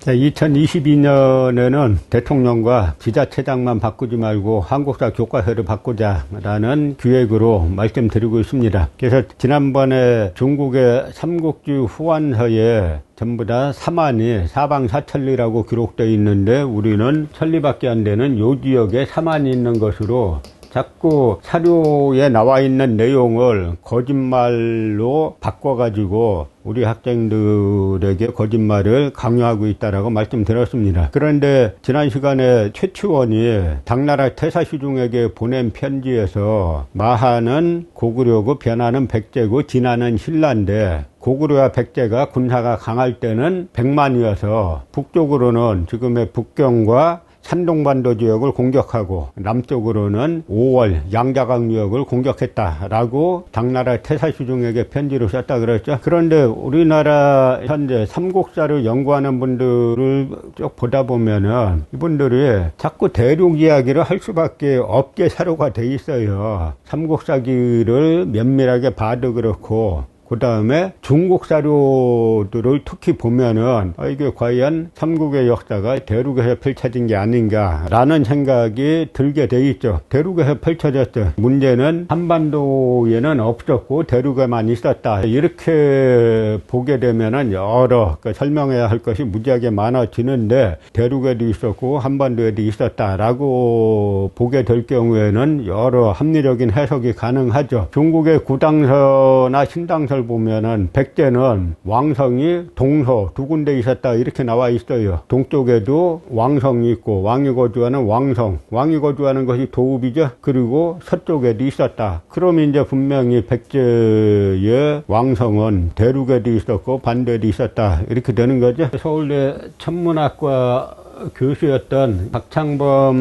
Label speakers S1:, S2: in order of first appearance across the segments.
S1: 2022년에는 대통령과 지자체장만 바꾸지 말고 한국사 교과서를 바꾸자라는 기획으로 말씀드리고 있습니다. 그래서 지난번에 중국의 삼국지 후한서에 전부 다 사만이 사방사천리라고 기록되어 있는데 우리는 천리밖에 안 되는 요 지역에 사만이 있는 것으로 자꾸 사료에 나와 있는 내용을 거짓말로 바꿔가지고 우리 학생들에게 거짓말을 강요하고 있다라고 말씀드렸습니다. 그런데 지난 시간에 최치원이 당나라 태사시중에게 보낸 편지에서 마하는 고구려고 변하는 백제고 진하는 신라인데 고구려와 백제가 군사가 강할 때는 백만이어서 북쪽으로는 지금의 북경과 산동반도 지역을 공격하고 남쪽으로는 5월 양자강 지역을 공격했다라고 당나라 태사시중에게 편지를 썼다 그랬죠. 그런데 우리나라 현재 삼국사를 연구하는 분들을 쭉 보다 보면은 이분들이 자꾸 대륙 이야기를 할 수밖에 없게 사료가 돼 있어요. 삼국사기를 면밀하게 봐도 그렇고 그 다음에 중국 사료들을 특히 보면은 이게 과연 삼국의 역사가 대륙에서 펼쳐진 게 아닌가라는 생각이 들게 돼 있죠. 대륙에서 펼쳐졌죠. 문제는 한반도에는 없었고 대륙에만 있었다. 이렇게 보게 되면은 여러 설명해야 할 것이 무지하게 많아지는데 대륙에도 있었고 한반도에도 있었다라고 보게 될 경우에는 여러 합리적인 해석이 가능하죠. 중국의 구당서나 신당서 보면은 백제는 왕성이 동서 두 군데 있었다 이렇게 나와 있어요. 동쪽에도 왕성이 있고 왕이 거주하는 왕성, 왕이 거주하는 것이 도읍이죠. 그리고 서쪽에도 있었다. 그럼 이제 분명히 백제의 왕성은 대륙에도 있었고 반대에도 있었다 이렇게 되는 거죠. 서울대 천문학과 교수였던 박창범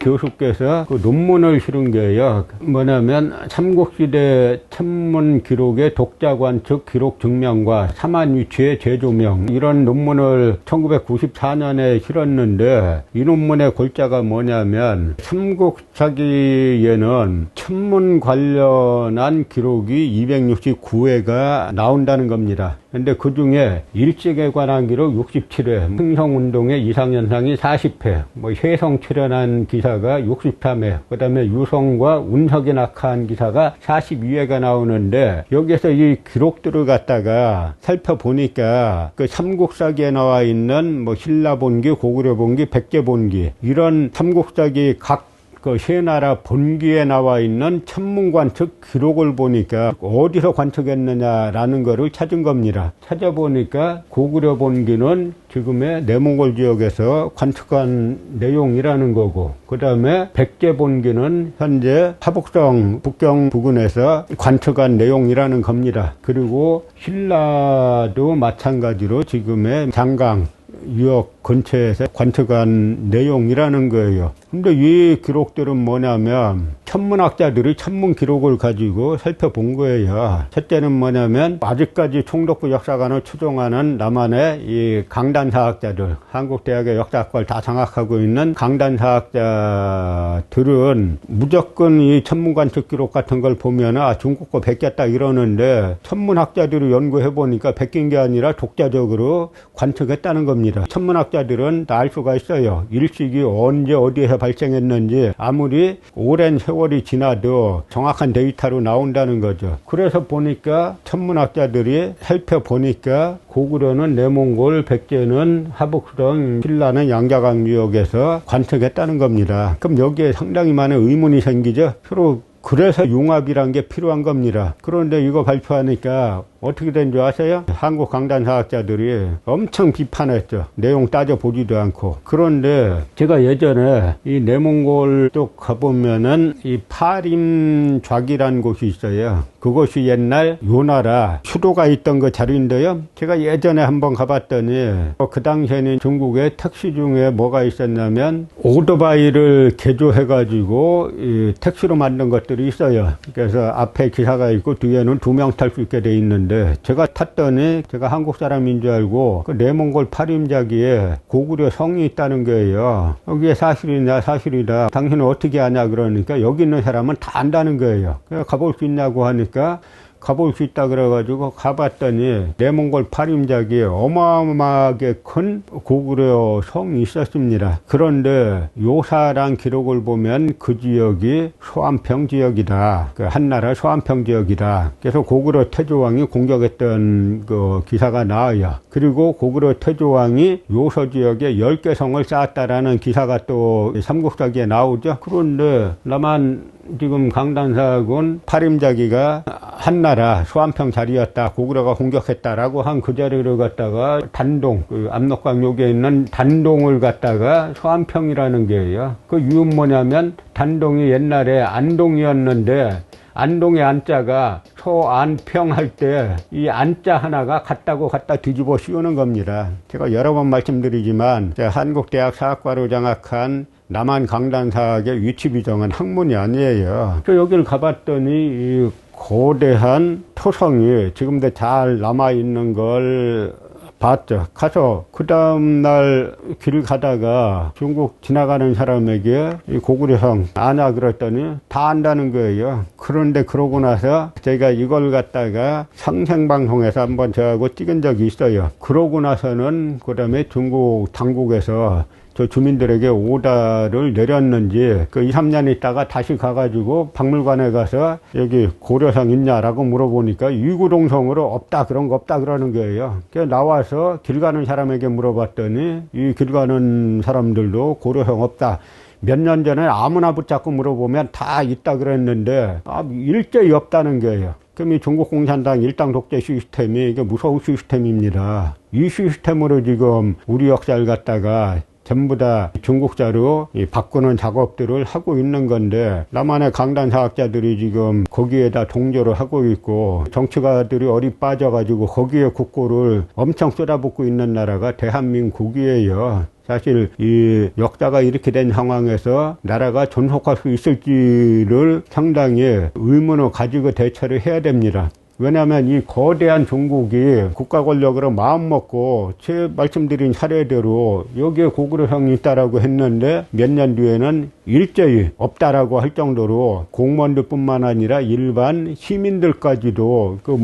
S1: 교수께서 그 논문을 실은 게요. 뭐냐면 삼국시대 천문 기록의 독자관 즉 기록 증명과 사만 위치의 재조명 이런 논문을 1994년에 실었는데 이 논문의 골자가 뭐냐면 삼국사기에는 천문 관련한 기록이 269회가 나온다는 겁니다. 근데 그 중에 일식에 관한 기록 67회, 흥성운동의 이상현상이 40회, 혜성 출연한 기사가 63회, 그 다음에 유성과 운석이 낙하한 기사가 42회가 나오는데 여기서 이 기록들을 갖다가 살펴보니까 그 삼국사기에 나와 있는 신라본기, 고구려본기, 백제본기 이런 삼국사기 각 세 나라 본기에 나와 있는 천문관측 기록을 보니까 어디서 관측했느냐라는 거를 찾은 겁니다. 찾아보니까 고구려 본기는 지금의 내몽골 지역에서 관측한 내용이라는 거고 그 다음에 백제 본기는 현재 화북성 북경 부근에서 관측한 내용이라는 겁니다. 그리고 신라도 마찬가지로 지금의 장강 유역 근처에서 관측한 내용이라는 거예요. 근데 이 기록들은 뭐냐면 천문학자들이 천문 기록을 가지고 살펴본 거예요. 첫째는 뭐냐면 아직까지 총독부 역사관을 추종하는 남한의 이 강단사학자들, 한국대학의 역사학과를 다 장악하고 있는 강단사학자들은 무조건 이 천문관측 기록 같은 걸 보면 중국 거 베꼈다 이러는데 천문학자들이 연구해보니까 베낀 게 아니라 독자적으로 관측했다는 겁니다. 천문학자들은 다 알 수가 있어요. 일식이 언제 어디에서 발생했는지 아무리 오랜 세월이 지나도 정확한 데이터로 나온다는 거죠. 그래서 보니까 천문학자들이 살펴보니까 고구려는 내몽골, 백제는 화북성, 신라는 양자강 지역에서 관측했다는 겁니다. 그럼 여기에 상당히 많은 의문이 생기죠. 서로 그래서 융합이란 게 필요한 겁니다. 그런데 이거 발표하니까 어떻게 된 줄 아세요? 한국 강단사학자들이 엄청 비판했죠. 내용 따져보지도 않고. 그런데 제가 예전에 이 내몽골 쪽 가보면은 이 파림좌기라는 곳이 있어요. 그것이 옛날 요나라 수도가 있던 그 자리인데요. 제가 예전에 한번 가봤더니 그 당시에는 중국의 택시 중에 뭐가 있었냐면 오토바이를 개조해가지고 이 택시로 만든 것들이 있어요. 그래서 앞에 기사가 있고 뒤에는 2명 탈 수 있게 돼 있는데 제가 탔더니 제가 한국 사람인 줄 알고 그 내몽골 파림자기에 고구려 성이 있다는 거예요. 여기에 사실이냐 사실이다. 당신은 어떻게 아냐 그러니까 여기 있는 사람은 다 안다는 거예요. 그래서 가볼 수 있냐고 하니까 가볼 수 있다 그래가지고 가봤더니 내몽골 파림작이 어마어마하게 큰 고구려 성이 있었습니다. 그런데 요사랑 기록을 보면 그 지역이 소안평 지역이다. 그 한나라 소안평 지역이다. 그래서 고구려 태조왕이 공격했던 그 기사가 나와요. 그리고 고구려 태조왕이 요서 지역에 10개 성을 쌓았다라는 기사가 또 삼국사기에 나오죠. 그런데 나만 지금 강단사군 파림자기가 한나라 소안평 자리였다, 고구려가 공격했다라고 한 그 자리를 갖다가 단동, 그 압록강 여기에 있는 단동을 갖다가 소안평이라는 게요. 그 이유는 뭐냐면 단동이 옛날에 안동이었는데 안동의 안자가 소안평 할 때 이 안자 하나가 같다고 갖다 뒤집어 씌우는 겁니다. 제가 여러 번 말씀드리지만 한국대학 사학과로 장학한 남한 강단사학의 위치 비정은 학문이 아니에요. 여기를 가봤더니 이 거대한 토성이 지금도 잘 남아있는 걸 봤죠. 가서 그 다음날 길 가다가 중국 지나가는 사람에게 이 고구려성 아냐 그랬더니 다 안다는 거예요. 그런데 그러고 나서 제가 이걸 갖다가 상생방송에서 한번 저하고 찍은 적이 있어요. 그러고 나서는 그 다음에 중국 당국에서 저 주민들에게 오다를 내렸는지 그 2, 3년 있다가 다시 가가지고 박물관에 가서 여기 고려성 있냐라고 물어보니까 이구동성으로 없다, 그런 거 없다 그러는 거예요. 그래서 나와서 길 가는 사람에게 물어봤더니 이 길 가는 사람들도 고려성 없다. 몇 년 전에 아무나 붙잡고 물어보면 다 있다 그랬는데 일제히 없다는 거예요. 그럼 이 중국 공산당 일당 독재 시스템이 이게 무서운 시스템입니다. 이 시스템으로 지금 우리 역사를 갖다가 전부 다 중국자로 바꾸는 작업들을 하고 있는 건데 남한의 강단 사학자들이 지금 거기에다 동조를 하고 있고 정치가들이 어리 빠져가지고 거기에 국고를 엄청 쏟아붓고 있는 나라가 대한민국이에요. 사실 이 역사가 이렇게 된 상황에서 나라가 존속할 수 있을지를 상당히 의문을 가지고 대처를 해야 됩니다. 왜냐하면 이 거대한 중국이 국가 권력으로 마음먹고 제 말씀드린 사례대로 여기에 고구려성이 있다라고 했는데 몇 년 뒤에는 일제히 없다라고 할 정도로 공무원들뿐만 아니라 일반 시민들까지도 그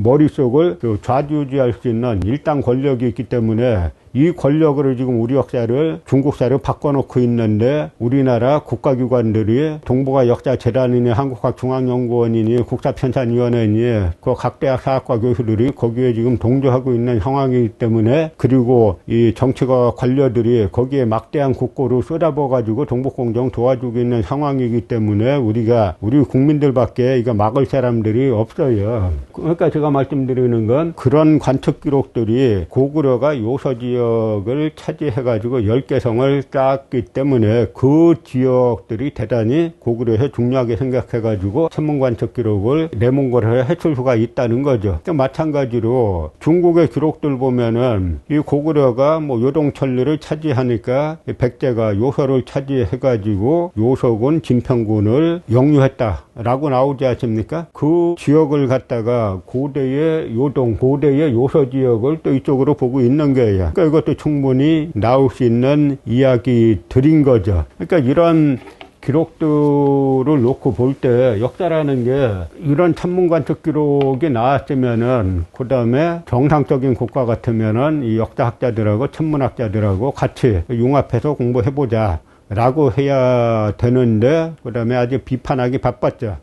S1: 머릿속을 좌지우지할 수 있는 일당 권력이 있기 때문에 이 권력으로 지금 우리 역사를 중국사를 바꿔놓고 있는데 우리나라 국가기관들이 동북아 역사재단이니 한국학중앙연구원이니 국사편찬위원회니 그 각 대학 사학과 교수들이 거기에 지금 동조하고 있는 상황이기 때문에 그리고 이 정치가 관료들이 거기에 막대한 국고를 쏟아부어가지고 동북공정 도와주고 있는 상황이기 때문에 우리 국민들밖에 이거 막을 사람들이 없어요. 그러니까 제가 말씀드리는 건 그런 관측 기록들이 고구려가 요서 지역을 차지해가지고 10개 성을 쌓았기 때문에 그 지역들이 대단히 고구려에 중요하게 생각해가지고 천문관측 기록을 내몽골에 해출 수가 있다는 거죠. 마찬가지로 중국의 기록들 보면은 이 고구려가 뭐 요동천리를 차지하니까 백제가 요서를 차지해가지고 요서군 진평군을 영유했다라고 나오지 않습니까? 그 지역을 갖다가 고대의 요동, 고대의 요서 지역을 또 이쪽으로 보고 있는 거예요. 그러니까 이것도 충분히 나올 수 있는 이야기들인 거죠. 그러니까 이런 기록들을 놓고 볼 때 역사라는 게 이런 천문관측 기록이 나왔으면은 그 다음에 정상적인 국가 같으면은 이 역사학자들하고 천문학자들하고 같이 융합해서 공부해보자 라고 해야 되는데 그 다음에 아주 비판하기 바빴죠.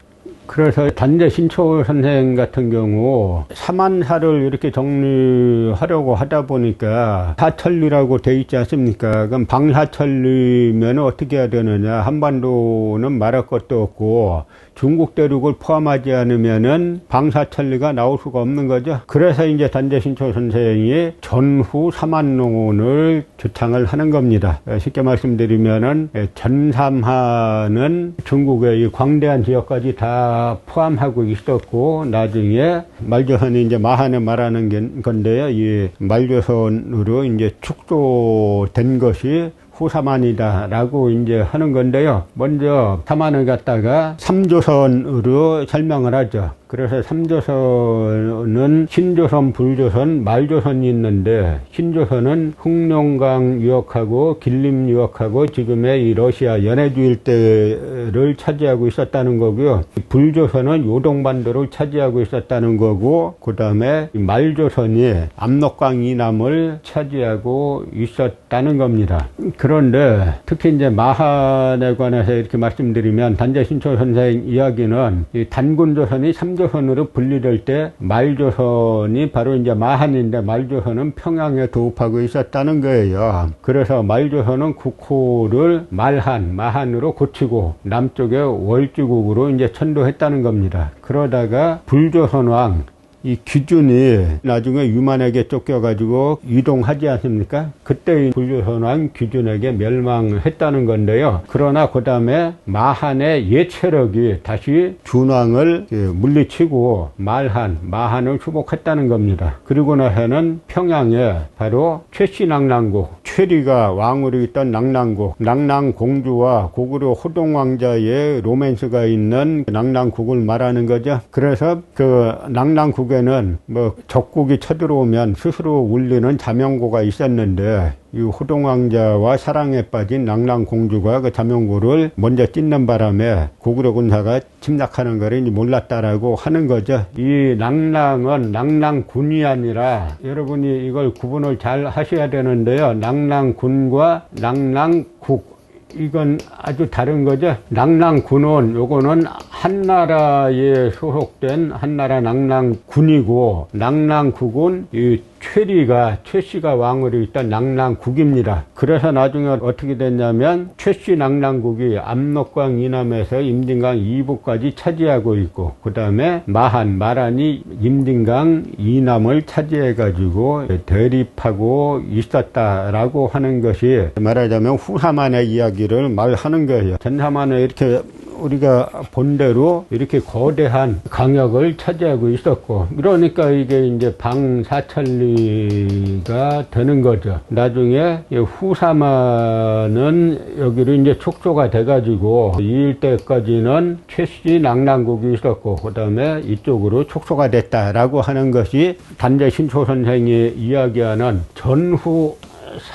S1: 그래서 단재 신초 선생 같은 경우 사만사를 이렇게 정리하려고 하다 보니까 사천리라고 돼 있지 않습니까? 그럼 방사천리면 어떻게 해야 되느냐? 한반도는 말할 것도 없고 중국 대륙을 포함하지 않으면은 방사천리가 나올 수가 없는 거죠. 그래서 이제 단재 신초 선생이 전후 사만론을 주창을 하는 겁니다. 쉽게 말씀드리면은 전삼하는 중국의 이 광대한 지역까지 다 포함하고 있었고 나중에 말조선이 이제 마한에 말하는 건데요. 이 말조선으로 이제 축소된 것이 후사만이다라고 이제 하는 건데요. 먼저 사만을 갖다가 삼조선으로 설명을 하죠. 그래서 삼조선은 신조선, 불조선, 말조선이 있는데 신조선은 흑룡강 유역하고 길림 유역하고 지금의 이 러시아 연해주 일대를 차지하고 있었다는 거고요. 불조선은 요동반도를 차지하고 있었다는 거고, 그 다음에 말조선이 압록강 이남을 차지하고 있었다는 겁니다. 그런데 특히 이제 마한에 관해서 이렇게 말씀드리면 단재신초 선생 이야기는 이 단군조선이 삼조선으로 분리될 때 말조선이 바로 이제 마한인데 말조선은 평양에 도읍하고 있었다는 거예요. 그래서 말조선은 국호를 마한으로 고치고 남쪽에 월주국으로 이제 천도했다는 겁니다. 그러다가 불조선왕 이 귀준이 나중에 유만에게 쫓겨가지고 이동하지 않습니까? 그때 이 불조선왕 귀준에게 멸망했다는 건데요. 그러나 그 다음에 마한의 예체력이 다시 준왕을 물리치고 마한을 수복했다는 겁니다. 그리고 나서는 평양에 바로 최씨낭랑국, 최리가 왕으로 있던 낭랑국, 낭랑공주와 고구려 호동왕자의 로맨스가 있는 낭랑국을 말하는 거죠. 그래서 그 낭랑국 에는 뭐 적국이 쳐들어오면 스스로 울리는 자명고가 있었는데 이 호동왕자와 사랑에 빠진 낭랑공주가 그 자명고를 먼저 찢는 바람에 고구려 군사가 침략하는 것을 몰랐다라고 하는 거죠. 이 낭랑은 낭랑군이 아니라 여러분이 이걸 구분을 잘 하셔야 되는데요. 낭랑군과 낭랑국, 이건 아주 다른 거죠. 낭랑군은 요거는 한나라에 소속된 한나라 낭랑군이고, 낭랑국은 이 최씨가 왕으로 있던 낭랑국입니다. 그래서 나중에 어떻게 됐냐면 최씨 낭랑국이 압록강 이남에서 임진강 이북까지 차지하고 있고, 그 다음에 마한이 임진강 이남을 차지해 가지고 대립하고 있었다라고 하는 것이 말하자면 후사만의 이야기를 말하는 거예요. 전사만은 이렇게 우리가 본대로 이렇게 거대한 강역을 차지하고 있었고, 그러니까 이게 이제 방사천리가 되는 거죠. 나중에 후사만은 여기로 이제 축소가 돼가지고 이 일대까지는 최씨 낭랑국이 있었고, 그 다음에 이쪽으로 축소가 됐다라고 하는 것이 단재신초 선생이 이야기하는 전후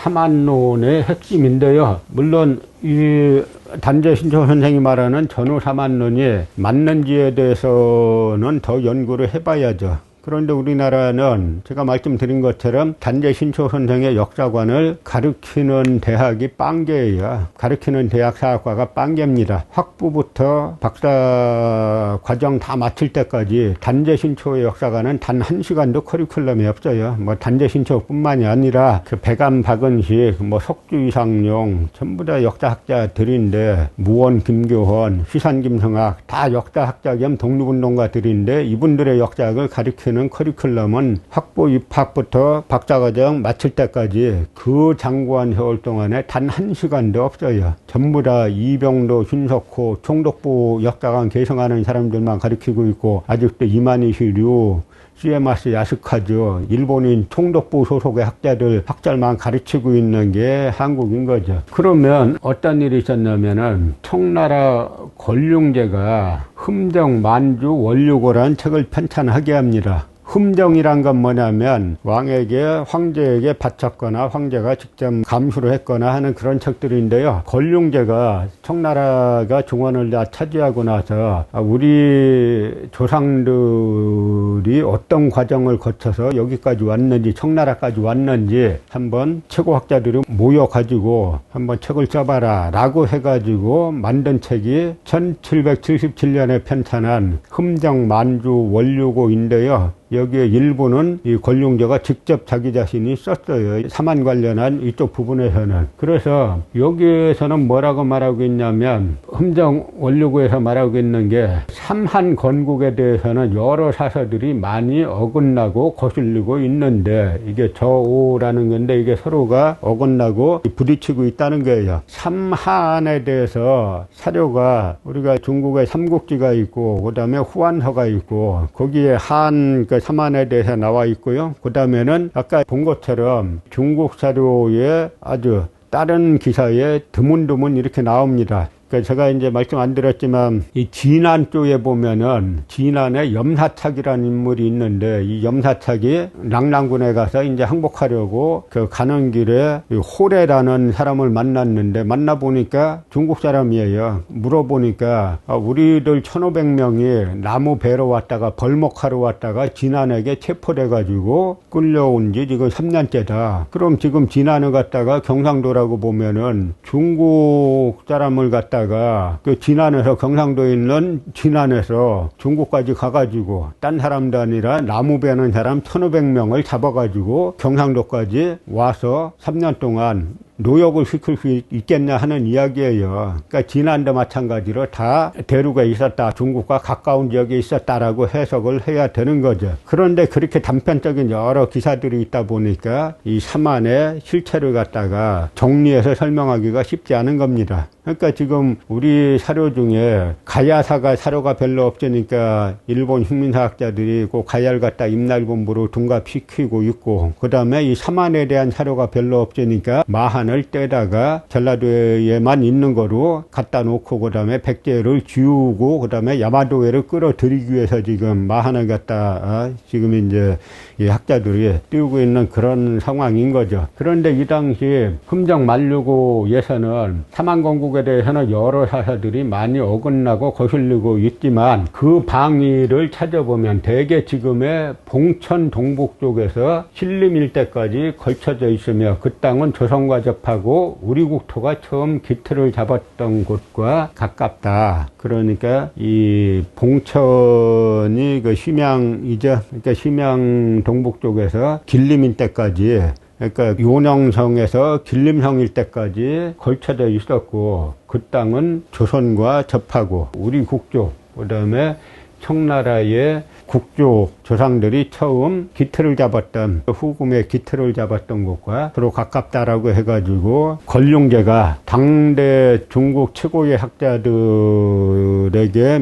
S1: 사만론의 핵심인데요. 물론 이 단재신초 선생이 말하는 전후 사만론이 맞는지에 대해서는 더 연구를 해봐야죠. 그런데 우리나라는 제가 말씀드린 것처럼 단재신초 선생의 역사관을 가르치는 대학이 빵개예요. 가르치는 대학 사학과가 빵개입니다. 학부부터 박사 과정 다 마칠 때까지 단재신초의 역사관은 단 1시간도 커리큘럼이 없어요. 뭐 단재신초뿐만이 아니라 그 백암 박은식, 뭐 석주 이상용 전부 다 역사학자들인데, 무원 김교헌, 시산 김성학 다 역사학자 겸 독립운동가들인데 이분들의 역사학을 가르치는 커리큘럼은 학부 입학부터 박사과정 마칠 때까지 그 장구한 세월 동안에 단 1시간도 없어요. 전부 다 이병도, 신석호, 총독부 역사관 개성하는 사람들만 가르치고 있고, 아직도 이마니시류, 시에마스 야스카즈, 일본인 총독부 소속의 학자들만 가르치고 있는 게 한국인 거죠. 그러면 어떤 일이 있었냐면은 청나라 권룡제가 흠정, 만주, 원류고라는 책을 편찬하게 합니다. 흠정이란 건 뭐냐면 왕에게, 황제에게 바쳤거나 황제가 직접 감수를 했거나 하는 그런 책들인데요. 권룡제가 청나라가 중원을 다 차지하고 나서 우리 조상들이 어떤 과정을 거쳐서 여기까지 왔는지, 청나라까지 왔는지 한번 최고학자들이 모여가지고 한번 책을 써봐라 라고 해가지고 만든 책이 1777년에 편찬한 흠정, 만주, 원류고인데요. 여기에 일부는 이 권룡제가 직접 자기 자신이 썼어요. 사만 관련한 이쪽 부분에서는. 그래서 여기에서는 뭐라고 말하고 있냐면, 흠정 원류고에서 말하고 있는 게 삼한 건국에 대해서는 여러 사서들이 많이 어긋나고 거슬리고 있는데, 이게 저오라는 건데 이게 서로가 어긋나고 부딪히고 있다는 거예요. 삼한에 대해서 사료가 우리가 중국에 삼국지가 있고, 그 다음에 후한서가 있고, 거기에 한 삼한에 대해서 나와 있고요. 그 다음에는 아까 본 것처럼 중국 사료에 아주 다른 기사에 드문드문 이렇게 나옵니다. 그러니까 제가 이제 말씀 안 드렸지만 이 진안 쪽에 보면은 진안에 염사착이라는 인물이 있는데 이 염사착이 랑랑군에 가서 이제 항복하려고 그 가는 길에 호래라는 사람을 만났는데 만나보니까 중국 사람이에요. 물어보니까 우리들 1500명이 나무 베러 왔다가 벌목하러 왔다가 진안에게 체포돼 가지고 끌려온 지 지금 3년째다. 그럼 지금 진안을 갔다가 경상도라고 보면은 중국 사람을 갖다가 그 진안에서 경상도에 있는 진안에서 중국까지 가가지고 딴 사람도 아니라 나무 베는 사람 1500명을 잡아가지고 경상도까지 와서 3년 동안 노역을 시킬 수 있겠냐 하는 이야기예요. 그러니까 진안도 마찬가지로 다 대륙에 있었다, 중국과 가까운 지역에 있었다라고 해석을 해야 되는 거죠. 그런데 그렇게 단편적인 여러 기사들이 있다 보니까 이 사만의 실체를 갖다가 정리해서 설명하기가 쉽지 않은 겁니다. 그러니까 지금 우리 사료 중에 가야사가 사료가 별로 없으니까 일본 흉민사학자들이 그 가야를 갖다 임날본부로 둔갑시키고 있고, 그 다음에 이 사만에 대한 사료가 별로 없으니까 마한을 떼다가 전라도에만 있는 거로 갖다 놓고, 그 다음에 백제를 지우고, 그 다음에 야마도해를 끌어들이기 위해서 지금 마한을 갖다 지금 이제 이 학자들이 띄우고 있는 그런 상황인 거죠. 그런데 이 당시 흠정 만류고에서는 사만건국에 대해서는 여러 사사들이 많이 어긋나고 거슬리고 있지만 그 방위를 찾아보면 대개 지금의 봉천 동북 쪽에서 신림 일대까지 걸쳐져 있으며 그 땅은 조선과 접하고 우리 국토가 처음 기틀을 잡았던 곳과 가깝다. 그러니까 이 봉천이 그 심양이죠. 그러니까 심양 동북 쪽에서 길림 일대까지, 그러니까 요령성에서 길림성 일대까지 걸쳐져 있었고, 그 땅은 조선과 접하고 우리 국조, 그 다음에 청나라의 국조 조상들이 처음 기틀을 잡았던, 후금의 기틀을 잡았던 곳과 서로 가깝다라고 해가지고 권룡제가 당대 중국 최고의 학자들에게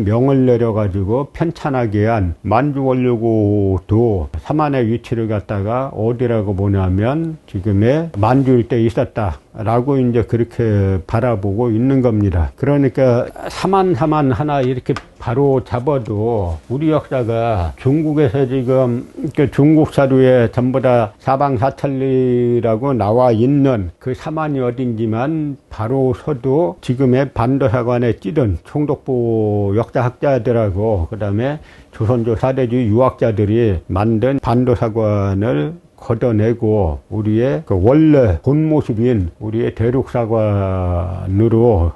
S1: 명을 내려가지고 편찬하게 한 만주원류고도 사만의 위치를 갖다가 어디라고 보냐면 지금의 만주 일대에 있었다 라고 이제 그렇게 바라보고 있는 겁니다. 그러니까 사만 하나 이렇게 바로 잡아도 우리 역사가 중국에서 지금 그 중국 사료에 전부 다 사방사천리라고 나와 있는 그 사만이 어딘지만 바로 서도 지금의 반도사관에 찌든 총독부 역사학자들하고 그 다음에 조선조 사대주의 유학자들이 만든 반도사관을 걷어내고 우리의 그 원래 본 모습인 우리의 대륙사관으로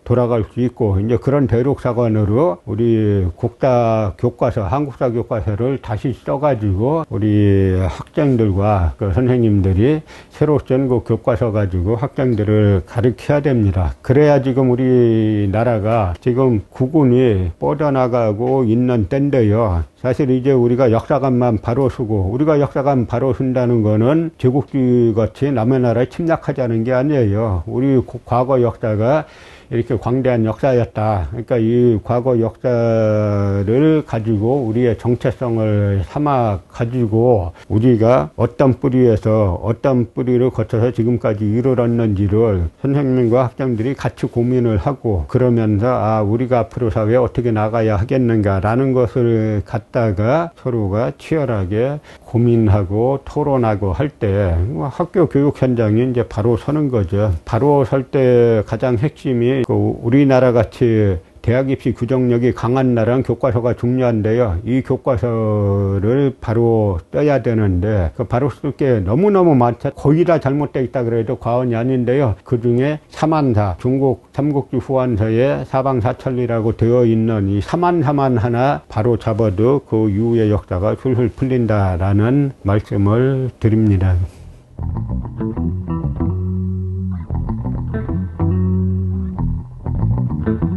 S1: 돌아갈 수 있고, 이제 그런 대륙사관으로 우리 국사 교과서, 한국사 교과서를 다시 써가지고 우리 학생들과 그 선생님들이 새로 쓴 그 교과서 가지고 학생들을 가르쳐야 됩니다. 그래야 지금 우리나라가 지금 국운이 뻗어나가고 있는 때인데요. 사실 이제 우리가 역사관만 바로 쓰고, 우리가 역사관 바로 쓴다는 거는 제국주의 같이 남의 나라에 침략하자는 게 아니에요. 우리 과거 역사가 이렇게 광대한 역사였다. 그러니까 이 과거 역사를 가지고 우리의 정체성을 삼아 가지고 우리가 어떤 뿌리에서 어떤 뿌리를 거쳐서 지금까지 이르렀는지를 선생님과 학생들이 같이 고민을 하고, 그러면서 우리가 앞으로 사회에 어떻게 나가야 하겠는가라는 것을 갖다가 서로가 치열하게 고민하고 토론하고 할 때 학교 교육 현장이 이제 바로 서는 거죠. 바로 설 때 가장 핵심이 우리나라 같이 대학 입시 규정력이 강한 나라는 교과서가 중요한데요. 이 교과서를 바로 써야 되는데 그 바로 쓸 게 너무너무 많다. 거의 다 잘못되어 있다 그래도 과언이 아닌데요. 그 중에 사만사, 중국 삼국지 후한서에 사방사천리라고 되어 있는 이 사만 하나 바로 잡아도 그 이후의 역사가 술술 풀린다라는 말씀을 드립니다.
S2: Thank you.